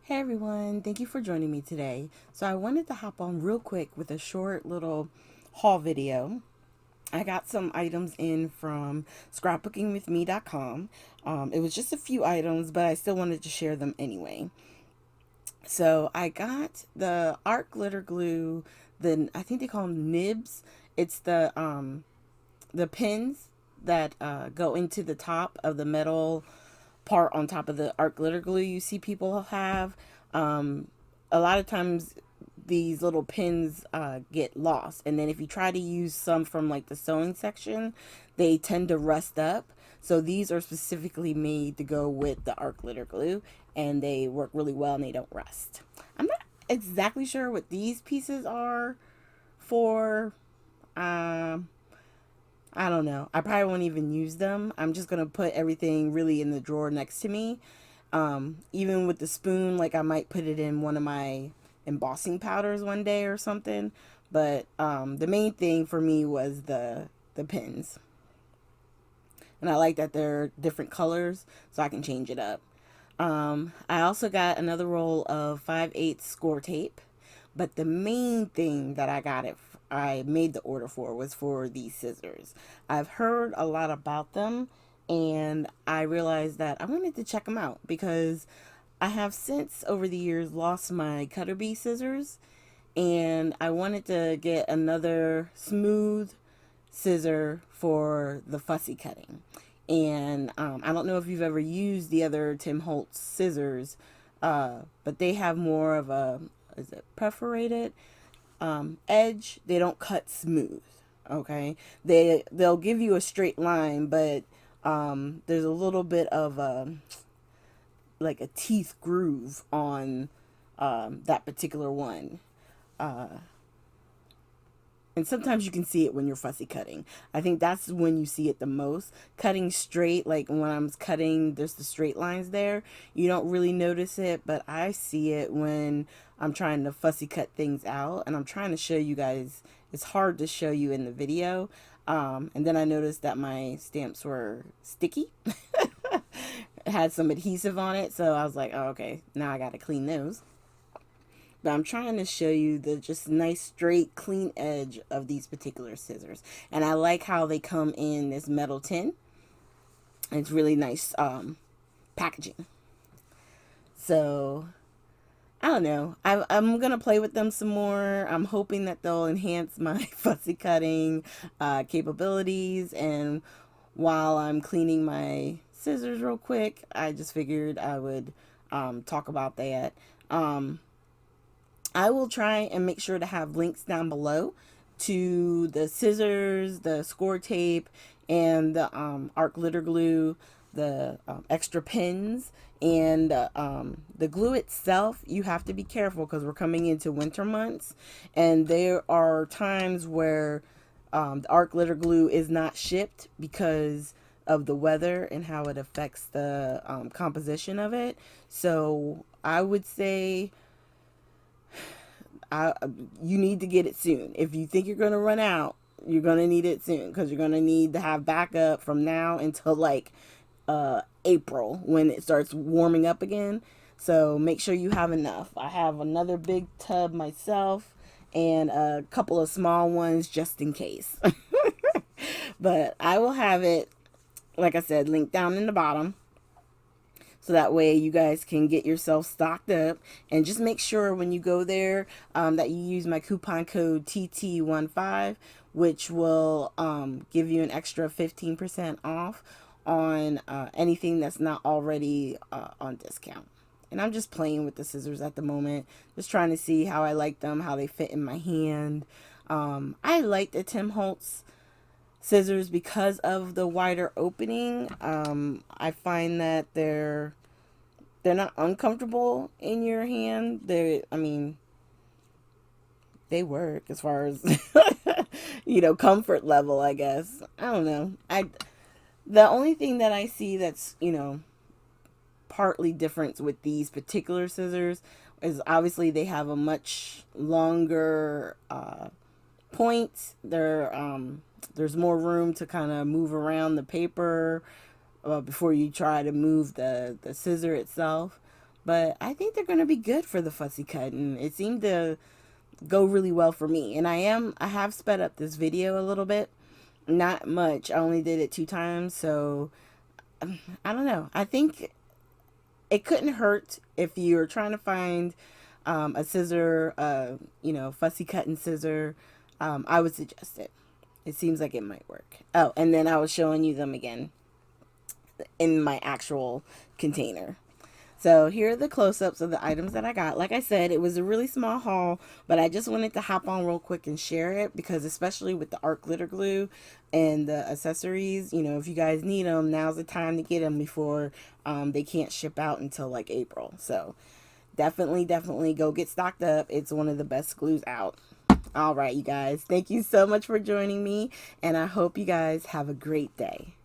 Hey everyone, thank you for joining me today. So I wanted to hop on real quick with a short little haul video. I got some items in from scrapbookingwithme.com. It was just a few items, but I still wanted to share them anyway. So I got the art glitter glue, I think they call them nibs. It's the pins that go into the top of the metal part on top of the art glitter glue you see people have. Um, a lot of times these little pins get lost, and then if you try to use some from like the sewing section, they tend to rust up. So these are specifically made to go with the art glitter glue, and they work really well and they don't rust. I'm not exactly sure what these pieces are for. Um, I don't know. I probably won't even use them. I'm just gonna put everything really in the drawer next to me. Even with the spoon, like I might put it in one of my embossing powders one day or something. But the main thing for me was the pins, and I like that they're different colors, so I can change it up. I also got another roll of 5/8 score tape, but the main thing that I made the order for was for these scissors. I've heard a lot about them, and I realized that I wanted to check them out because I have since over the years lost my cutter bee scissors, and I wanted to get another smooth scissor for the fussy cutting. And I don't know if you've ever used the other Tim Holtz scissors, but they have more of a, is it perforated edge? They don't cut smooth. Okay, they'll give you a straight line, but there's a little bit of a like a teeth groove on that particular one. Uh, and sometimes you can see it when you're fussy cutting. I think that's when you see it the most. Cutting straight, like when I'm cutting, there's the straight lines there. You don't really notice it, but I see it when I'm trying to fussy cut things out. And I'm trying to show you guys, it's hard to show you in the video. And then I noticed that my stamps were sticky. It had some adhesive on it, so I was like, oh, okay, now I got to clean those. But I'm trying to show you the just nice straight clean edge of these particular scissors, and I like how they come in this metal tin. It's really nice packaging. So I don't know, I'm gonna play with them some more. I'm hoping that they'll enhance my fussy cutting capabilities. And while I'm cleaning my scissors real quick, I just figured I would talk about that. um, I will try and make sure to have links down below to the scissors, the score tape, and the art glitter glue, the extra pins, and the glue itself. You have to be careful because we're coming into winter months, and there are times where the art glitter glue is not shipped because of the weather and how it affects the composition of it. So I would say I you need to get it soon. If you think you're gonna run out, you're gonna need it soon because you're gonna need to have backup from now until like April when it starts warming up again. So make sure you have enough. I have another big tub myself and a couple of small ones just in case. But I will have it, like I said, linked down in the bottom, so that way you guys can get yourself stocked up. And just make sure when you go there that you use my coupon code TT15, which will give you an extra 15% off on anything that's not already on discount. And I'm just playing with the scissors at the moment, just trying to see how I like them, how they fit in my hand. I like the Tim Holtz scissors because of the wider opening. I find that they're not uncomfortable in your hand. I mean, they work as far as comfort level, I guess. I don't know. The only thing that I see that's, partly different with these particular scissors is obviously they have a much longer point. There's more room to kind of move around the paper before you try to move the scissor itself. but I think they're going to be good for the fussy cut, and it seemed to go really well for me. And I have sped up this video a little bit, not much. I only did it 2 times, so I don't know. I think it couldn't hurt if you're trying to find a scissor, fussy cutting scissor. I would suggest it. It seems like it might work. Oh, and then I was showing you them again in my actual container. So here are the close-ups of the items that I got. Like I said, it was a really small haul, but I just wanted to hop on real quick and share it because especially with the art glitter glue and the accessories, if you guys need them, now's the time to get them before they can't ship out until like April. So definitely go get stocked up. It's one of the best glues out. All right, you guys. Thank you so much for joining me, and I hope you guys have a great day.